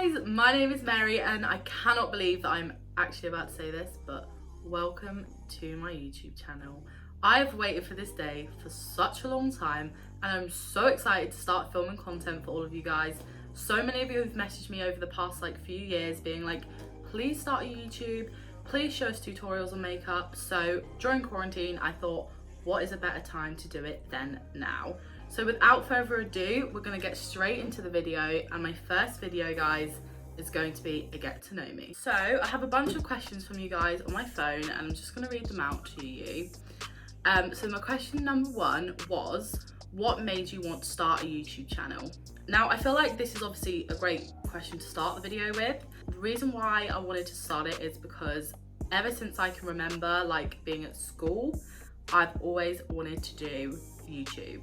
guys, my name is Mary and I cannot believe that I'm actually about to say this, but welcome to my YouTube channel. I've waited for this day for such a long time and I'm so excited to start filming content for all of you guys. So many of you have messaged me over the past few years being like, please start a YouTube, please show us tutorials on makeup. So during quarantine I thought, what is a better time to do it than now? So without further ado, we're gonna get straight into the video, and my first video, guys, is going to be a get to know me. So I have a bunch of questions from you guys on my phone and I'm just gonna read them out to you. So my question number one was, what made you want to start a YouTube channel? Now I feel like this is obviously a great question to start the video with. The reason why I wanted to start it is because ever since I can remember being at school, I've always wanted to do YouTube.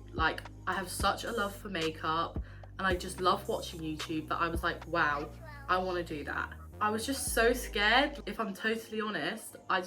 I have such a love for makeup and I just love watching YouTube that I was like, wow, I want to do that. I was just so scared. If I'm totally honest, I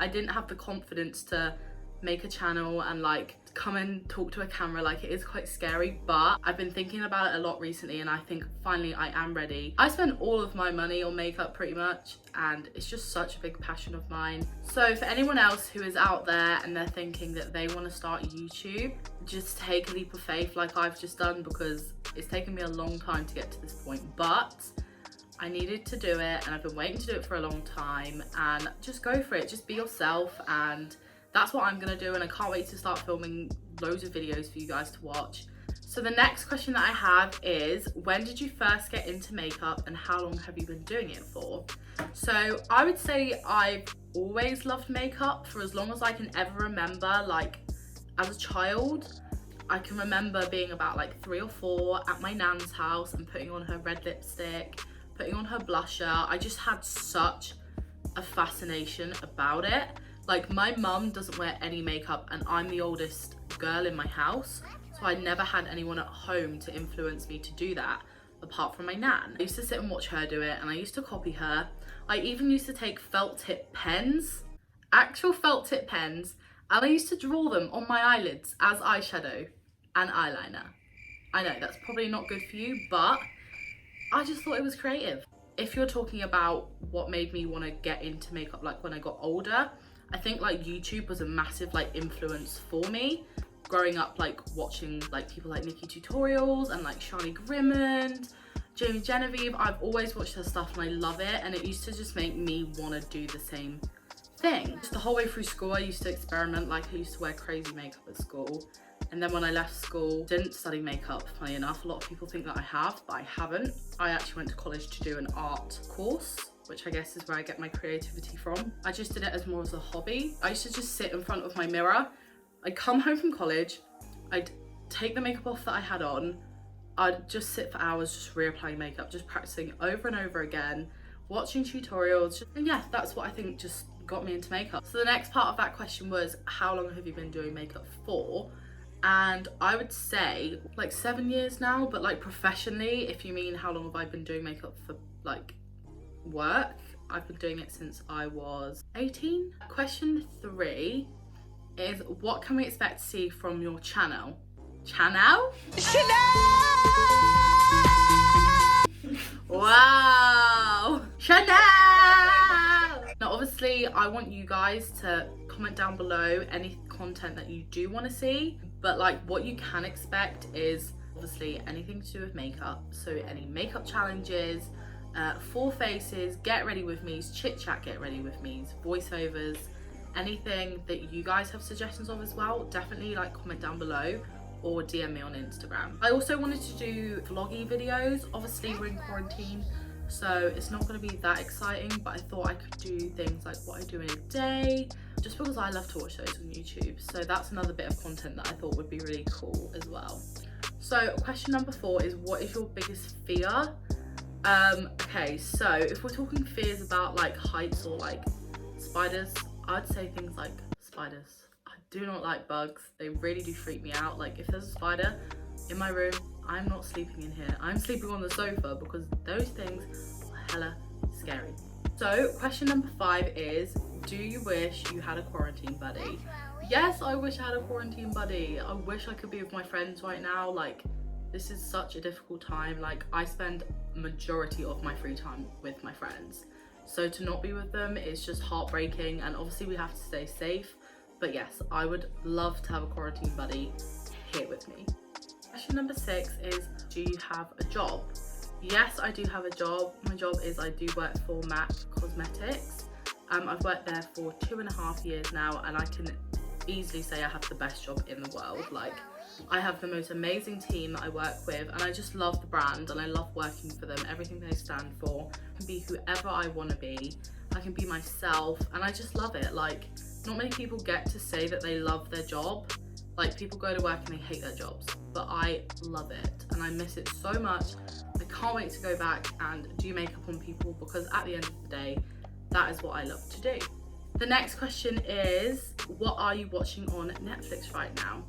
didn't have the confidence to make a channel and come and talk to a camera. It is quite scary, but I've been thinking about it a lot recently and I think finally I am ready. I spend all of my money on makeup pretty much and it's just such a big passion of mine. So for anyone else who is out there and they're thinking that they want to start YouTube, just take a leap of faith like I've just done, because it's taken me a long time to get to this point, but I needed to do it and I've been waiting to do it for a long time. And just go for it, just be yourself, and that's what I'm gonna do, and I can't wait to start filming loads of videos for you guys to watch. So the next question that I have is, when did you first get into makeup and how long have you been doing it for? So I would say I've always loved makeup for as long as I can ever remember. As a child, I can remember being about 3 or 4 at my nan's house and putting on her red lipstick, putting on her blusher. I just had such a fascination about it. My mum doesn't wear any makeup and I'm the oldest girl in my house, so I never had anyone at home to influence me to do that apart from my nan. I used to sit and watch her do it and I used to copy her. I even used to take felt tip pens, actual felt tip pens, and I used to draw them on my eyelids as eyeshadow and eyeliner. I know that's probably not good for you, but I just thought it was creative. If you're talking about what made me want to get into makeup when I got older, I think YouTube was a massive influence for me. Growing up watching people like Nikki Tutorials and Shani Grimmond, Jamie Genevieve, I've always watched her stuff and I love it, and it used to just make me want to do the same thing. Just the whole way through school I used to experiment. I used to wear crazy makeup at school, and then when I left school, didn't study makeup, funny enough. A lot of people think that I have, but I haven't. I actually went to college to do an art course, which I guess is where I get my creativity from. I just did it as more as a hobby. I used to just sit in front of my mirror. I'd come home from college, I'd take the makeup off that I had on, I'd just sit for hours just reapplying makeup, just practicing over and over again, watching tutorials, and yeah, that's what I think just got me into makeup. So the next part of that question was, how long have you been doing makeup for? And I would say 7 years now, but professionally, if you mean how long have I been doing makeup for work, I've been doing it since I was 18. Question 3 is, what can we expect to see from your channel? Channel? Wow! Chanel! Now obviously I want you guys to comment down below any content that you do want to see, but what you can expect is obviously anything to do with makeup. So any makeup challenges, full faces, get ready with me's, chit chat, get ready with me's, voiceovers, anything that you guys have suggestions of as well, definitely comment down below or DM me on Instagram. I also wanted to do vloggy videos. Obviously we're in quarantine, so it's not going to be that exciting, but I thought I could do things like what I do in a day, just because I love to watch those on YouTube. So that's another bit of content that I thought would be really cool as well. So question number 4 is, what is your biggest fear? Okay, so if we're talking fears about heights or spiders, I'd say things like spiders. I do not like bugs. They really do freak me out. If there's a spider in my room, I'm not sleeping in here. I'm sleeping on the sofa, because those things are hella scary. So question number 5 is, do you wish you had a quarantine buddy? Yes, I wish I had a quarantine buddy. I wish I could be with my friends right now. This is such a difficult time. I spend majority of my free time with my friends. So to not be with them is just heartbreaking, and obviously we have to stay safe. But yes, I would love to have a quarantine buddy here with me. Question number 6 is, do you have a job? Yes, I do have a job. My job is I do work for MAC Cosmetics. I've worked there for 2.5 years now, and I can easily say I have the best job in the world. Like, I have the most amazing team that I work with, and I just love the brand and I love working for them. Everything they stand for. I can be whoever I want to be. I can be myself, and I just love it. Like, not many people get to say that they love their job. Like, people go to work and they hate their jobs, but I love it and I miss it so much. I can't wait to go back and do makeup on people, because at the end of the day, that is what I love to do. The next question is, what are you watching on Netflix right now?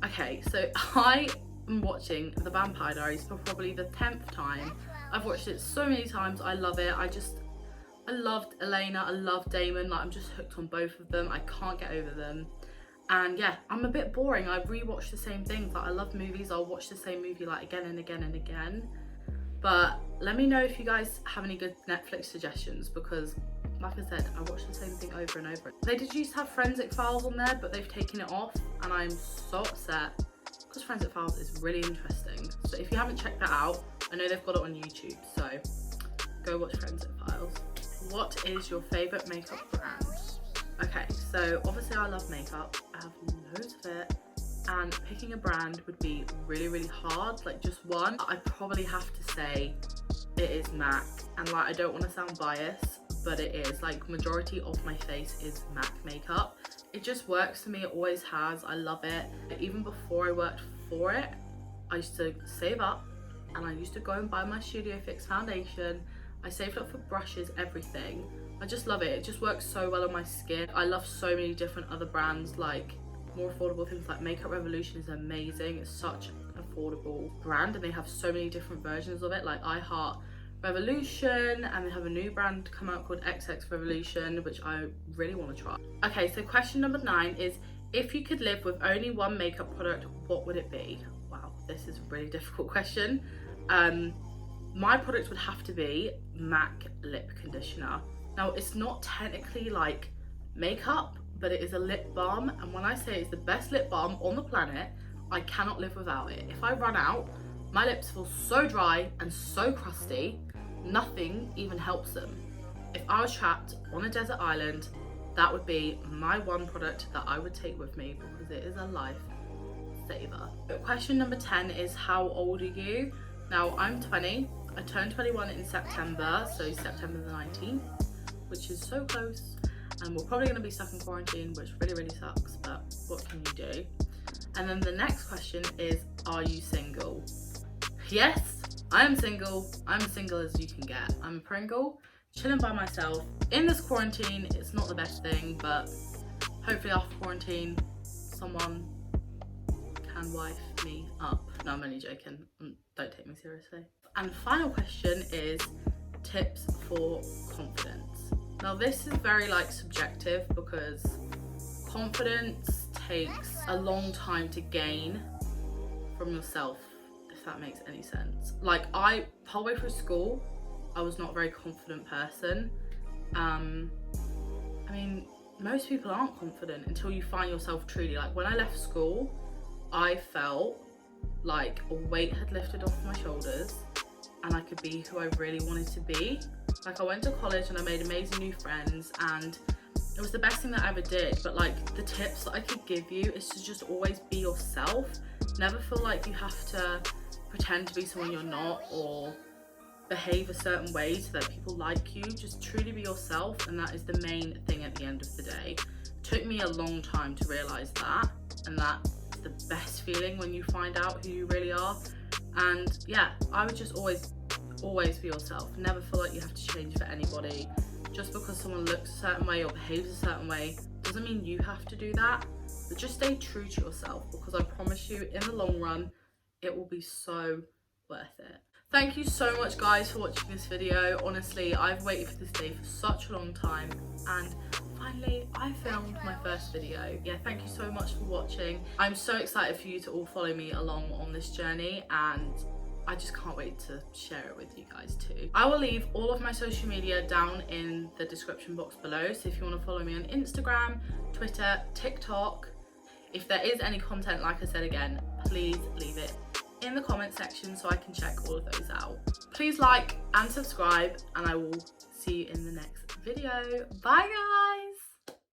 Okay, so I am watching The Vampire Diaries for probably the 10th time. I've watched it so many times. I love it. I loved Elena. I love Damon. Like, I'm just hooked on both of them. I can't get over them. And yeah, I'm a bit boring. I rewatch the same things. Like, I love movies. I'll watch the same movie like again and again and again. But let me know if you guys have any good Netflix suggestions, because like I said, I watch the same thing over and over. They did used to have Forensic Files on there, but they've taken it off, and I'm so upset, because Forensic Files is really interesting. So if you haven't checked that out, I know they've got it on YouTube, so go watch Forensic Files. What is your favourite makeup brand? Okay, so obviously I love makeup. I have loads of it, and picking a brand would be really, really hard, like just one. I probably have to say it is MAC, and like, I don't want to sound biased, but it is. Like, majority of my face is MAC makeup. It just works for me. It always has. I love it. Even before I worked for it, I used to save up, and I used to go and buy my Studio Fix foundation. I saved up for brushes, everything. I just love it. It just works so well on my skin. I love so many different other brands, like more affordable things like Makeup Revolution is amazing. It's such an affordable brand, and they have so many different versions of it. Like, I Heart Revolution, and they have a new brand come out called XX Revolution, which I really want to try. Okay, so question number 9 is, if you could live with only one makeup product, what would it be? Wow, this is a really difficult question. My product would have to be MAC lip conditioner. Now, it's not technically like makeup, but it is a lip balm, and when I say it's the best lip balm on the planet, I cannot live without it. If I run out, my lips feel so dry and so crusty, nothing even helps them. If I was trapped on a desert island, that would be my one product that I would take with me, because it is a life saver. Question number 10 is, how old are you? Now, I'm 20. I turned 21 in September, so September the 19th, which is so close. And we're probably going to be stuck in quarantine, which really, really sucks, but what can you do? And then the next question is, are you single? Yes, I am single. I'm as single as you can get. I'm a Pringle, chilling by myself. In this quarantine, it's not the best thing, but hopefully after quarantine, someone can wife me up. No, I'm only joking. Don't take me seriously. And final question is, tips for confidence. Now, this is very like subjective, because confidence takes a long time to gain from yourself, if that makes any sense. Like, halfway through school, I was not a very confident person. I mean, most people aren't confident until you find yourself truly. Like, when I left school, I felt like a weight had lifted off my shoulders, and I could be who I really wanted to be. Like, I went to college and I made amazing new friends, and it was the best thing that I ever did. But like, the tips that I could give you is to just always be yourself. Never feel like you have to pretend to be someone you're not, or behave a certain way so that people like you. Just truly be yourself, and that is the main thing at the end of the day. It took me a long time to realize that, and that's the best feeling, when you find out who you really are. And yeah, I would just always be yourself. Never feel like you have to change for anybody. Just because someone looks a certain way or behaves a certain way doesn't mean you have to do that. But just stay true to yourself, because I promise you, in the long run, it will be so worth it. Thank you so much, guys, for watching this video. Honestly, I've waited for this day for such a long time, and finally I filmed my first video. Yeah, thank you so much for watching. I'm so excited for you to all follow me along on this journey, and I just can't wait to share it with you guys too. I will leave all of my social media down in the description box below, so if you want to follow me on Instagram, Twitter, TikTok, if there is any content, like I said again, please leave it in the comment section so I can check all of those out. Please like and subscribe, and I will see you in the next video. Bye guys!